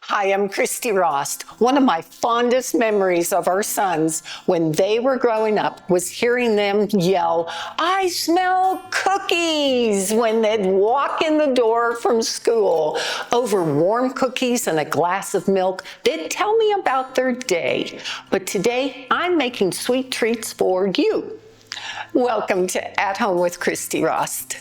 Hi, I'm Christy Rost. One of my fondest memories of our sons when they were growing up was hearing them yell, "I smell cookies," when they'd walk in the door from school. Over warm cookies and a glass of milk, they'd tell me about their day. But today, I'm making sweet treats for you. Welcome to At Home with Christy Rost.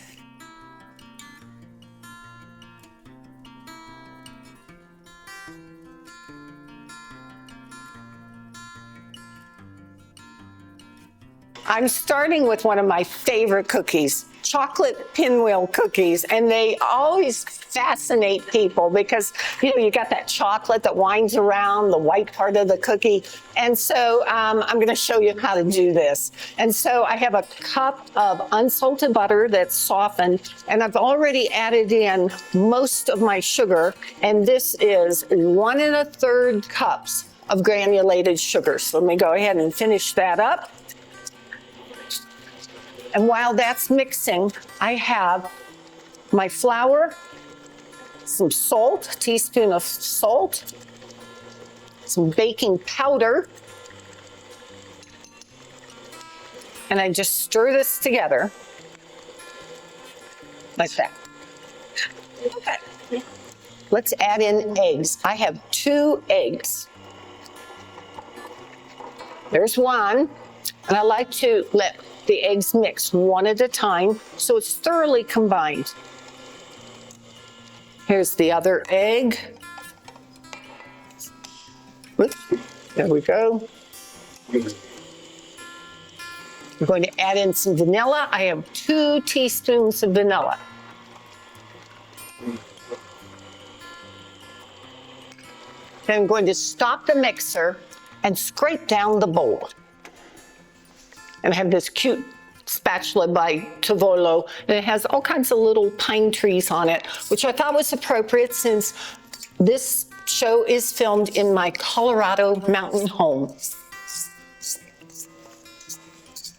I'm starting with one of my favorite cookies, chocolate pinwheel cookies, and they always fascinate people because, you got that chocolate that winds around the white part of the cookie. And so I'm going to show you how to do this. And so I have a cup of unsalted butter that's softened, and I've already added in most of my sugar, and this is 1 1/3 cups of granulated sugar. So let me go ahead and finish that up. And while that's mixing, I have my flour, some salt, a teaspoon of salt, some baking powder, and I just stir this together like that. Okay. Let's add in eggs. I have 2 eggs. There's one, and I like to let the eggs mix one at a time so it's thoroughly combined. Here's the other egg. Oops, there we go. I'm going to add in some vanilla. I have 2 teaspoons of vanilla. Then I'm going to stop the mixer and scrape down the bowl. And I have this cute spatula by Tavolo, and it has all kinds of little pine trees on it, which I thought was appropriate since this show is filmed in my Colorado mountain home.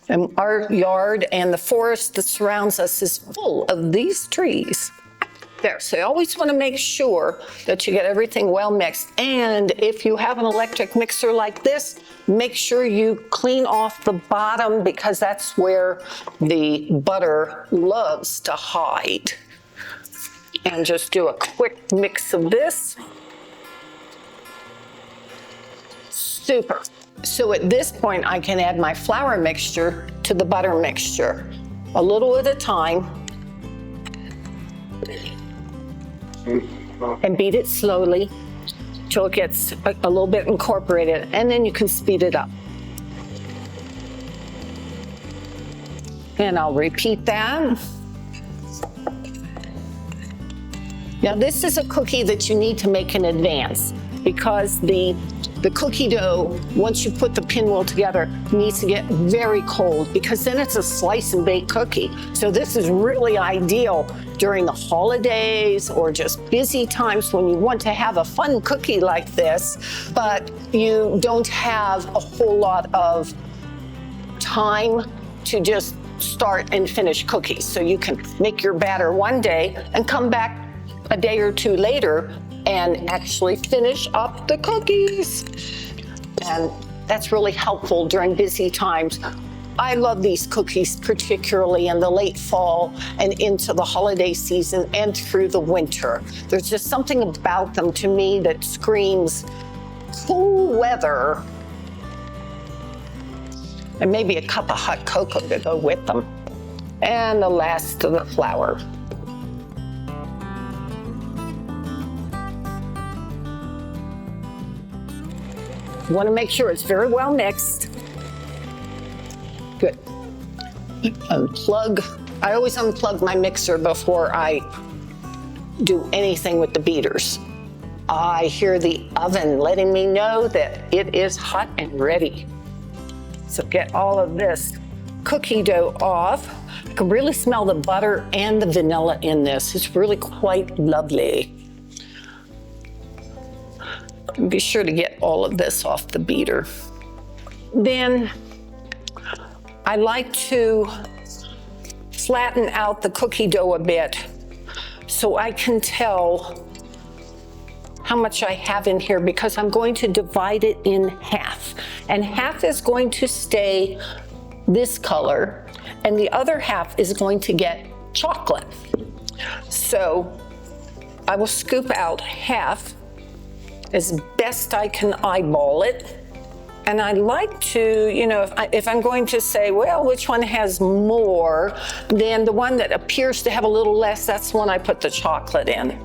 And our yard and the forest that surrounds us is full of these trees. There, so you always want to make sure that you get everything well mixed. And if you have an electric mixer like this, make sure you clean off the bottom because that's where the butter loves to hide. And just do a quick mix of this. Super. So at this point, I can add my flour mixture to the butter mixture, a little at a time. And beat it slowly till it gets a little bit incorporated, and then you can speed it up. And I'll repeat that. Now this is a cookie that you need to make in advance because the cookie dough, once you put the pinwheel together, needs to get very cold because then it's a slice and bake cookie. So this is really ideal during the holidays or just busy times when you want to have a fun cookie like this, but you don't have a whole lot of time to just start and finish cookies. So you can make your batter one day and come back a day or 2 later and actually finish up the cookies. And that's really helpful during busy times. I love these cookies, particularly in the late fall and into the holiday season and through the winter. There's just something about them to me that screams cool weather. And maybe a cup of hot cocoa to go with them. And the last of the flour. You want to make sure it's very well mixed. Good. Unplug. I always unplug my mixer before I do anything with the beaters. I hear the oven letting me know that it is hot and ready. So get all of this cookie dough off. I can really smell the butter and the vanilla in this. It's really quite lovely. Be sure to get all of this off the beater. Then I like to flatten out the cookie dough a bit so I can tell how much I have in here because I'm going to divide it in half. And half is going to stay this color, and the other half is going to get chocolate. So I will scoop out half as best I can eyeball it. And I like to, you know, if I'm going to say, well, which one has more, then the one that appears to have a little less, that's the one I put the chocolate in.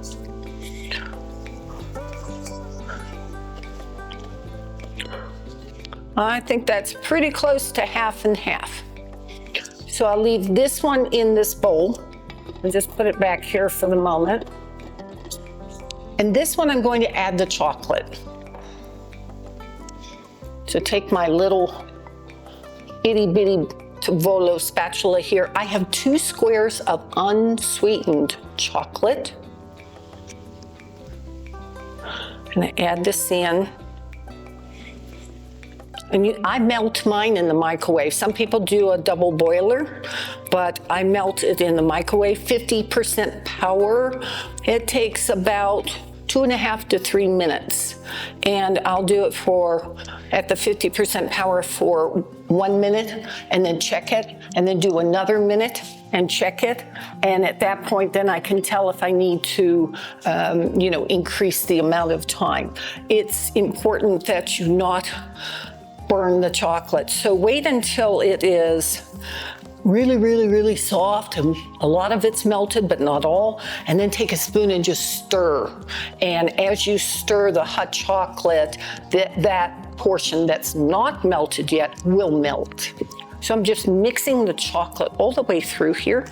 I think that's pretty close to half and half. So I'll leave this one in this bowl and just put it back here for the moment. And this one I'm going to add the chocolate. So take my little itty bitty Volo spatula here. I have 2 squares of unsweetened chocolate. I'm gonna add this in. And I melt mine in the microwave. Some people do a double boiler, but I melt it in the microwave, 50% power. It takes about 2.5 to 3 minutes. And I'll do it at the 50% power for 1 minute and then check it, and then do another minute and check it. And at that point, then I can tell if I need to, increase the amount of time. It's important that you not burn the chocolate. So wait until it is really, really, really soft and a lot of it's melted, but not all. And then take a spoon and just stir. And as you stir the hot chocolate, that portion that's not melted yet will melt. So I'm just mixing the chocolate all the way through here.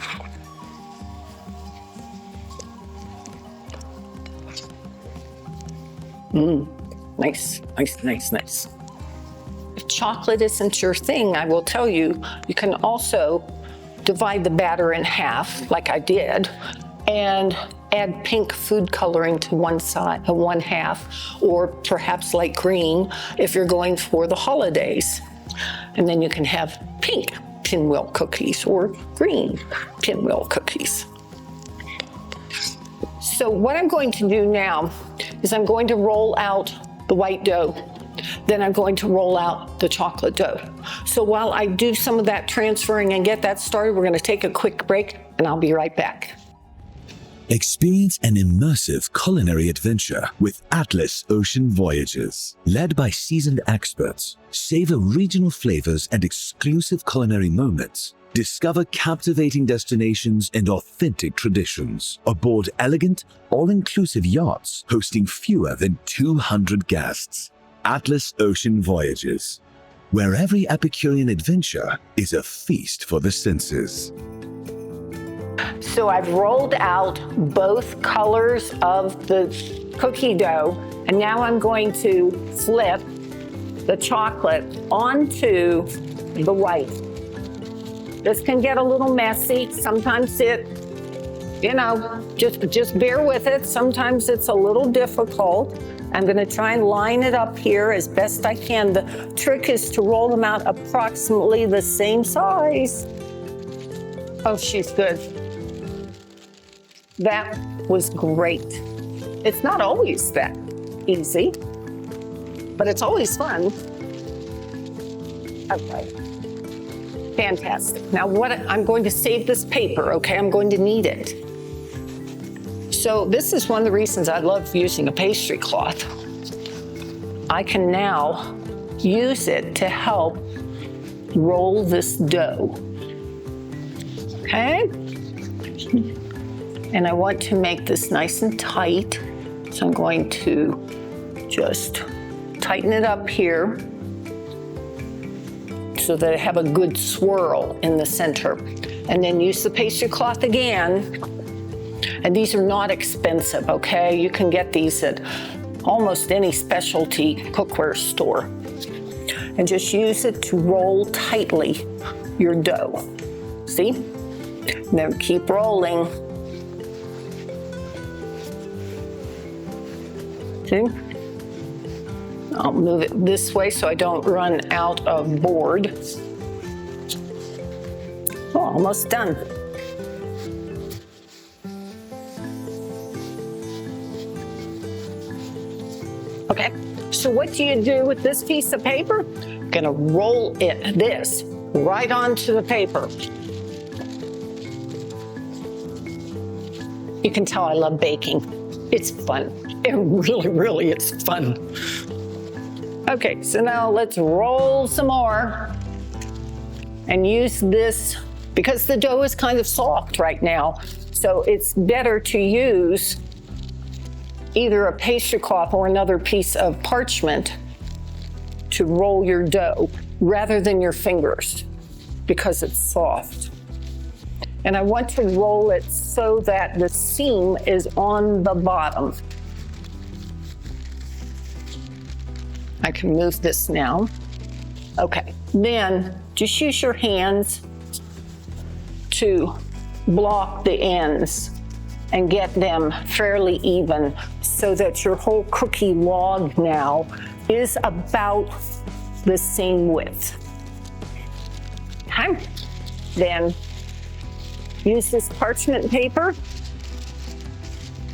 Nice, nice, nice, nice. If chocolate isn't your thing, I will tell you, you can also divide the batter in half, like I did, and add pink food coloring to one half, or perhaps light green if you're going for the holidays. And then you can have pink pinwheel cookies or green pinwheel cookies. So what I'm going to do now is I'm going to roll out the white dough. Then I'm going to roll out the chocolate dough. So while I do some of that transferring and get that started, we're going to take a quick break and I'll be right back. Experience an immersive culinary adventure with Atlas Ocean Voyages. Led by seasoned experts, savor regional flavors and exclusive culinary moments. Discover captivating destinations and authentic traditions aboard elegant, all-inclusive yachts hosting fewer than 200 guests. Atlas Ocean Voyages, where every Epicurean adventure is a feast for the senses. So I've rolled out both colors of the cookie dough, and now I'm going to flip the chocolate onto the white. This can get a little messy. Sometimes just bear with it. Sometimes it's a little difficult. I'm going to try and line it up here as best I can. The trick is to roll them out approximately the same size. Oh, she's good. That was great. It's not always that easy, but it's always fun. Okay. Fantastic. Now I'm going to save this paper, okay? I'm going to need it. So this is one of the reasons I love using a pastry cloth. I can now use it to help roll this dough. Okay? And I want to make this nice and tight. So I'm going to just tighten it up here so that I have a good swirl in the center. And then use the pastry cloth again. And these are not expensive, okay? You can get these at almost any specialty cookware store. And just use it to roll tightly your dough. See? And then keep rolling. See? I'll move it this way so I don't run out of board. Oh, almost done. Okay, so what do you do with this piece of paper? Gonna roll this right onto the paper. You can tell I love baking. It's fun. It really, really is fun. Okay, so now let's roll some more and use this because the dough is kind of soft right now. So it's better to use either a pastry cloth or another piece of parchment to roll your dough rather than your fingers because it's soft. And I want to roll it so that the seam is on the bottom. I can move this now. Okay, then just use your hands to block the ends and get them fairly even so that your whole cookie log now is about the same width. Okay, then use this parchment paper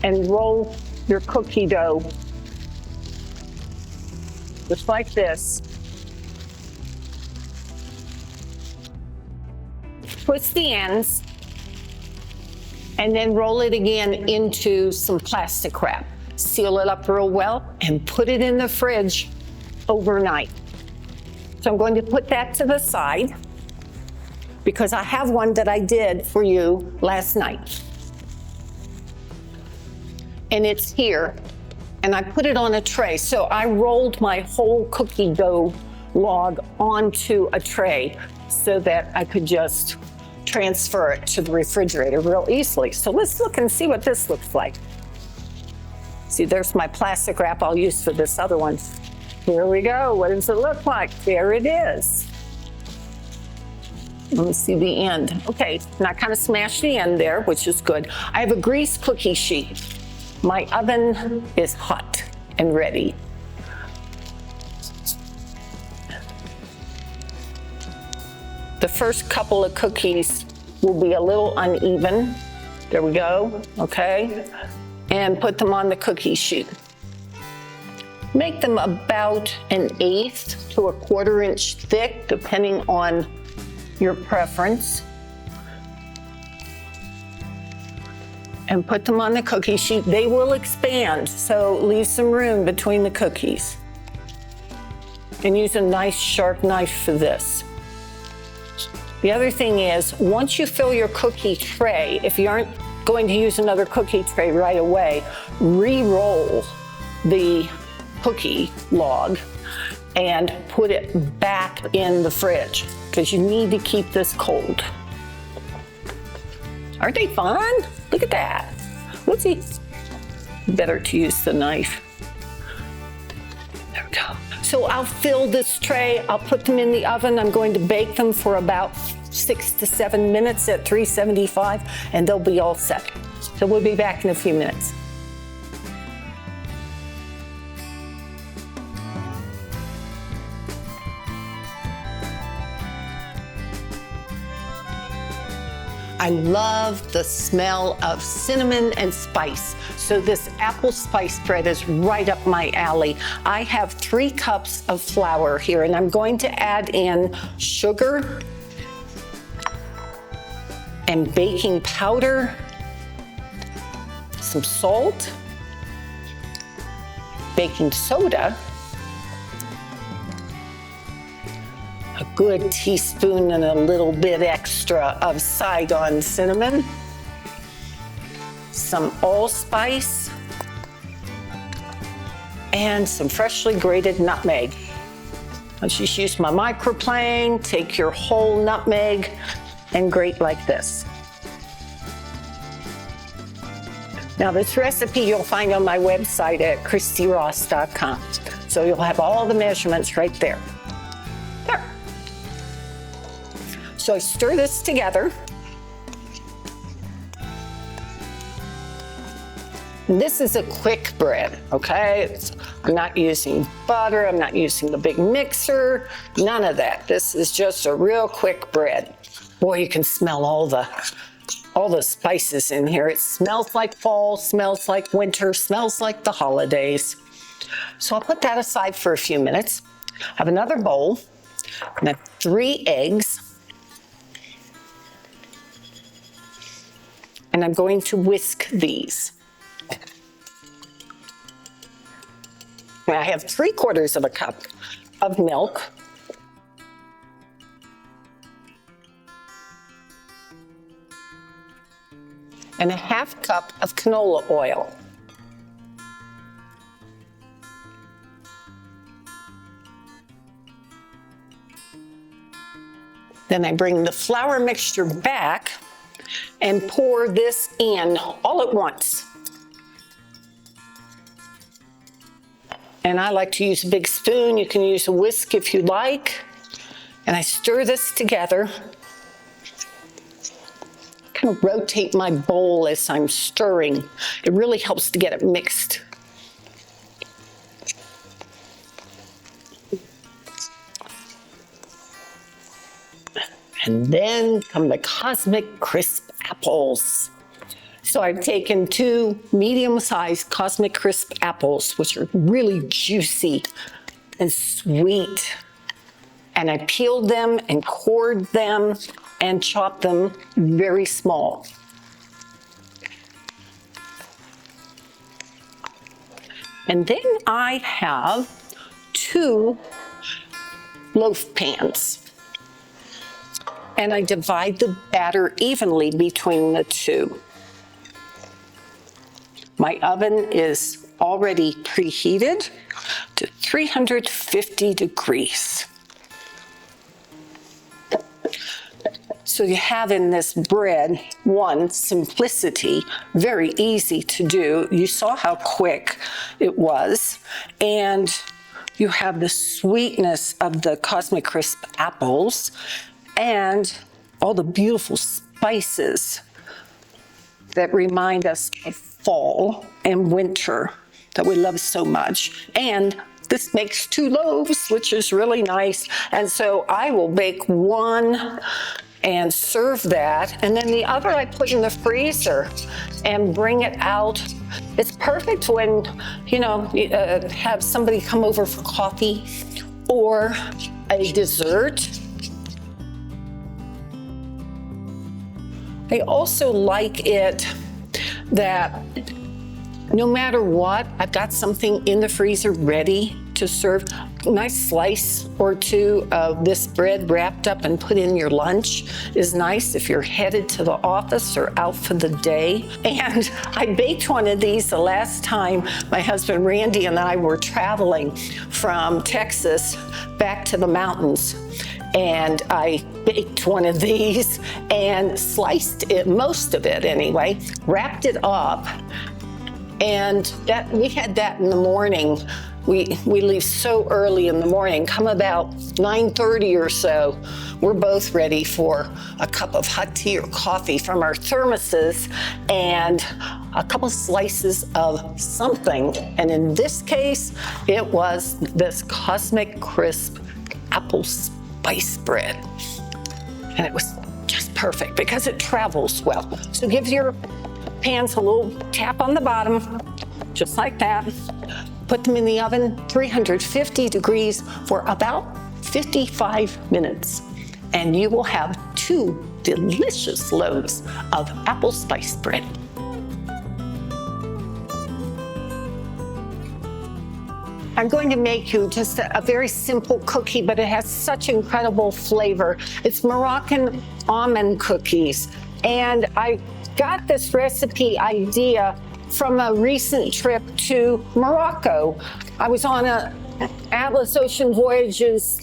and roll your cookie dough just like this. Twist the ends and then roll it again into some plastic wrap. Seal it up real well and put it in the fridge overnight. So I'm going to put that to the side because I have one that I did for you last night. And it's here. And I put it on a tray. So I rolled my whole cookie dough log onto a tray so that I could just transfer it to the refrigerator real easily. So let's look and see what this looks like. See, there's my plastic wrap I'll use for this other one. Here we go. What does it look like? There it is. Let me see the end. Okay, and I kind of smashed the end there, which is good. I have a grease cookie sheet. My oven is hot and ready. The first couple of cookies will be a little uneven. There we go, okay? And put them on the cookie sheet. Make them about 1/8 to 1/4 inch thick, depending on your preference. And put them on the cookie sheet. They will expand, so leave some room between the cookies. And use a nice sharp knife for this. The other thing is, once you fill your cookie tray, if you aren't going to use another cookie tray right away, re-roll the cookie log and put it back in the fridge because you need to keep this cold. Aren't they fun? Look at that. Whoopsie. Better to use the knife. There we go. So I'll fill this tray. I'll put them in the oven. I'm going to bake them for about 6 to 7 minutes at 375, and they'll be all set. So we'll be back in a few minutes. I love the smell of cinnamon and spice. So this apple spice bread is right up my alley. I have 3 cups of flour here, and I'm going to add in sugar and baking powder, some salt, baking soda, a good teaspoon and a little bit extra of Saigon cinnamon, some allspice, and some freshly grated nutmeg. I'll just use my microplane, take your whole nutmeg, and grate like this. Now this recipe you'll find on my website at christyrost.com. So you'll have all the measurements right there. There. So I stir this together. And this is a quick bread, okay? I'm not using butter, I'm not using the big mixer, none of that. This is just a real quick bread. Boy, you can smell all the spices in here. It smells like fall, smells like winter, smells like the holidays. So I'll put that aside for a few minutes. I have another bowl, and I have 3 eggs. And I'm going to whisk these. I have 3/4 of a cup of milk. And a 1/2 cup of canola oil. Then I bring the flour mixture back and pour this in all at once. And I like to use a big spoon. You can use a whisk if you like. And I stir this together. Kind of rotate my bowl as I'm stirring. It really helps to get it mixed. And then come the Cosmic Crisp apples. So I've taken 2 medium-sized Cosmic Crisp apples, which are really juicy and sweet. And I peeled them and cored them and chopped them very small. And then I have 2 loaf pans. And I divide the batter evenly between the 2. My oven is already preheated to 350 degrees. So you have in this bread, 1, simplicity, very easy to do. You saw how quick it was. And you have the sweetness of the Cosmic Crisp apples and all the beautiful spices that remind us of fall and winter that we love so much. And this makes 2 loaves, which is really nice. And so I will bake 1 and serve that. And then the other I put in the freezer and bring it out. It's perfect when, you have somebody come over for coffee or a dessert. I also like it that no matter what, I've got something in the freezer ready to serve. A nice slice or 2 of this bread wrapped up and put in your lunch is nice if you're headed to the office or out for the day. And I baked one of these the last time my husband Randy and I were traveling from Texas back to the mountains. And I baked one of these and sliced it, most of it anyway, wrapped it up. And we had that in the morning. We leave so early in the morning, come about 9:30 or so. We're both ready for a cup of hot tea or coffee from our thermoses and a couple slices of something. And in this case, it was this Cosmic Crisp apple spice bread. And it was just perfect because it travels well. So give your pans a little tap on the bottom, just like that. Put them in the oven, 350 degrees for about 55 minutes. And you will have 2 delicious loaves of apple spice bread. I'm going to make you just a very simple cookie, but it has such incredible flavor. It's Moroccan almond cookies. And I got this recipe idea from a recent trip to Morocco. I was on a Atlas Ocean Voyages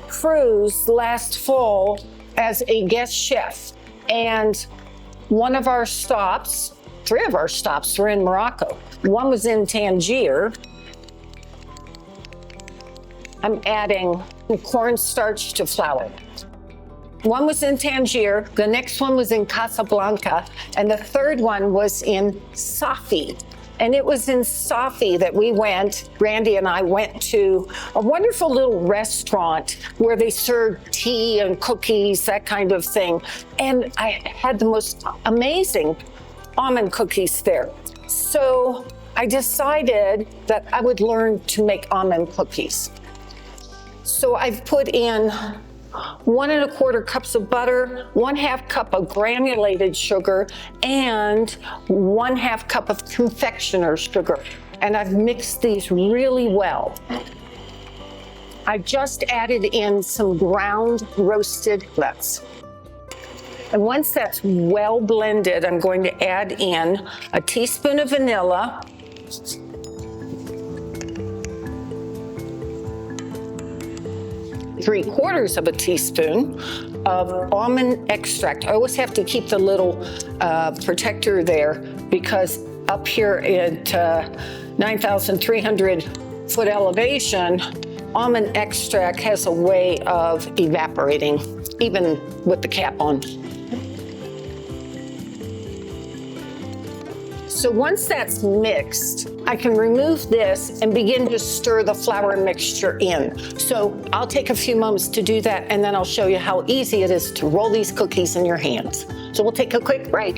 cruise last fall as a guest chef. And one of our stops, 3 of our stops were in Morocco. One was in Tangier. I'm adding cornstarch to flour. One was in Tangier, the next one was in Casablanca, and the 3rd one was in Safi. And it was in Safi that Randy and I went to a wonderful little restaurant where they served tea and cookies, that kind of thing. And I had the most amazing almond cookies there. So I decided that I would learn to make almond cookies. So I've put in 1 1/4 cups of butter, 1/2 cup of granulated sugar, and 1/2 cup of confectioner's sugar. And I've mixed these really well. I just added in some ground roasted nuts. And once that's well blended, I'm going to add in a teaspoon of vanilla, 3/4 of a teaspoon of almond extract. I always have to keep the little protector there because up here at 9,300 foot elevation, almond extract has a way of evaporating, even with the cap on. So once that's mixed, I can remove this and begin to stir the flour mixture in. So I'll take a few moments to do that, and then I'll show you how easy it is to roll these cookies in your hands. So we'll take a quick break.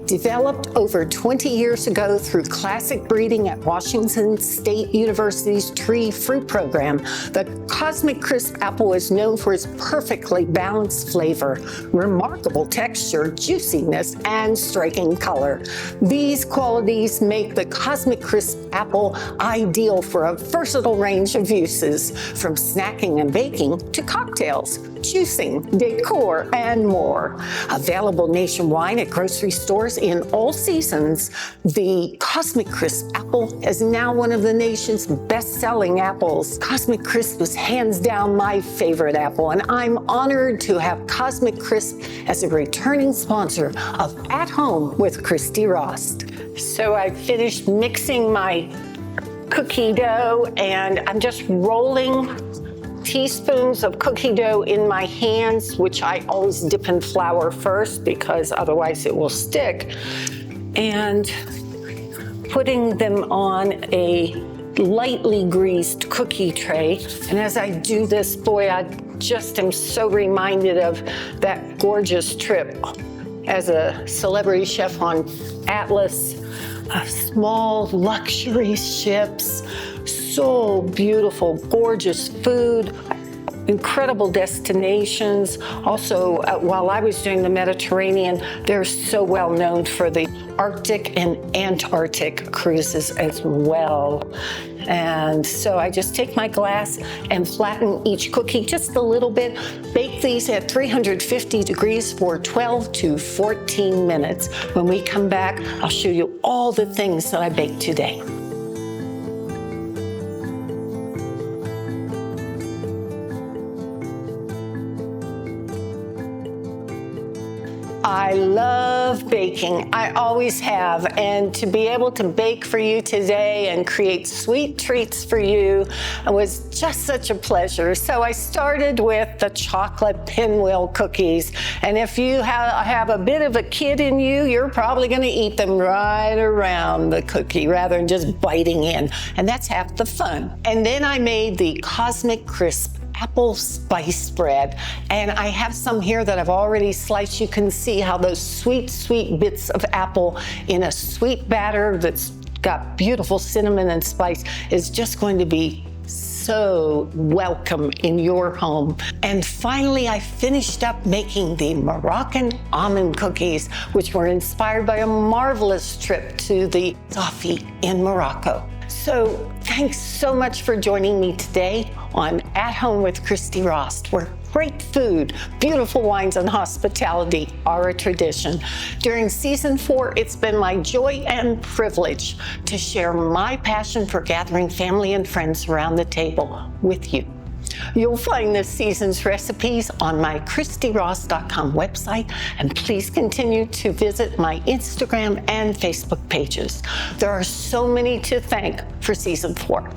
Developed over 20 years ago through classic breeding at Washington State University's tree fruit program, the Cosmic Crisp apple is known for its perfectly balanced flavor, remarkable texture, juiciness, and striking color. These qualities make the Cosmic Crisp apple ideal for a versatile range of uses, from snacking and baking to cocktails, juicing, decor, and more. Available nationwide at grocery stores in all seasons, the Cosmic Crisp apple is now one of the nation's best-selling apples. Cosmic Crisp is hands down my favorite apple, and I'm honored to have Cosmic Crisp as a returning sponsor of At Home with Christy Rost. So I finished mixing my cookie dough, and I'm just rolling teaspoons of cookie dough in my hands, which I always dip in flour first because otherwise it will stick, and putting them on a lightly greased cookie tray. And as I do this, boy, I just am so reminded of that gorgeous trip as a celebrity chef on Atlas, small luxury ships, so beautiful, gorgeous food, incredible destinations. Also, while I was doing the Mediterranean, they're so well known for the Arctic and Antarctic cruises as well. And so I just take my glass and flatten each cookie just a little bit. Bake these at 350 degrees for 12 to 14 minutes. When we come back, I'll show you all the things that I baked today. I love baking. I always have. And to be able to bake for you today and create sweet treats for you was just such a pleasure. So I started with the chocolate pinwheel cookies. And if you have a bit of a kid in you, you're probably going to eat them right around the cookie rather than just biting in. And that's half the fun. And then I made the Cosmic Crisp apple spice bread, and I have some here that I've already sliced. You can see how those sweet, sweet bits of apple in a sweet batter that's got beautiful cinnamon and spice is just going to be so welcome in your home. And finally, I finished up making the Moroccan almond cookies, which were inspired by a marvelous trip to the Safi in Morocco. So thanks so much for joining me today on At Home with Christy Rost, where great food, beautiful wines, and hospitality are a tradition. During season 4, it's been my joy and privilege to share my passion for gathering family and friends around the table with you. You'll find this season's recipes on my ChristyRost.com website, and please continue to visit my Instagram and Facebook pages. There are so many to thank for season 4.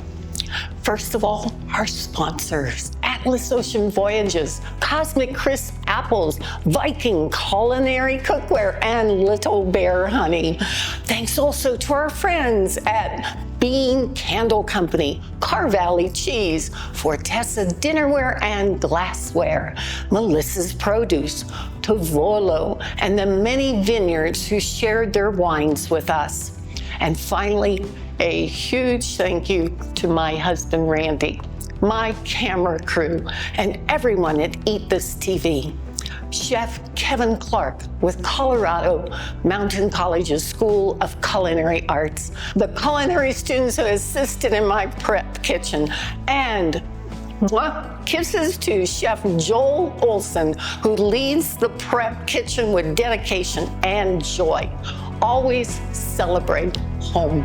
First of all, our sponsors, Atlas Ocean Voyages, Cosmic Crisp Apples, Viking Culinary Cookware, and Little Bear Honey. Thanks also to our friends at Bean Candle Company, Car Valley Cheese, Fortessa Dinnerware and Glassware, Melissa's Produce, Tovolo, and the many vineyards who shared their wines with us. And finally, A huge thank you to my husband, Randy, my camera crew, and everyone at Eat This TV. Chef Kevin Clark with Colorado Mountain College's School of Culinary Arts, the culinary students who assisted in my prep kitchen, and kisses to Chef Joel Olson, who leads the prep kitchen with dedication and joy. Always celebrate home.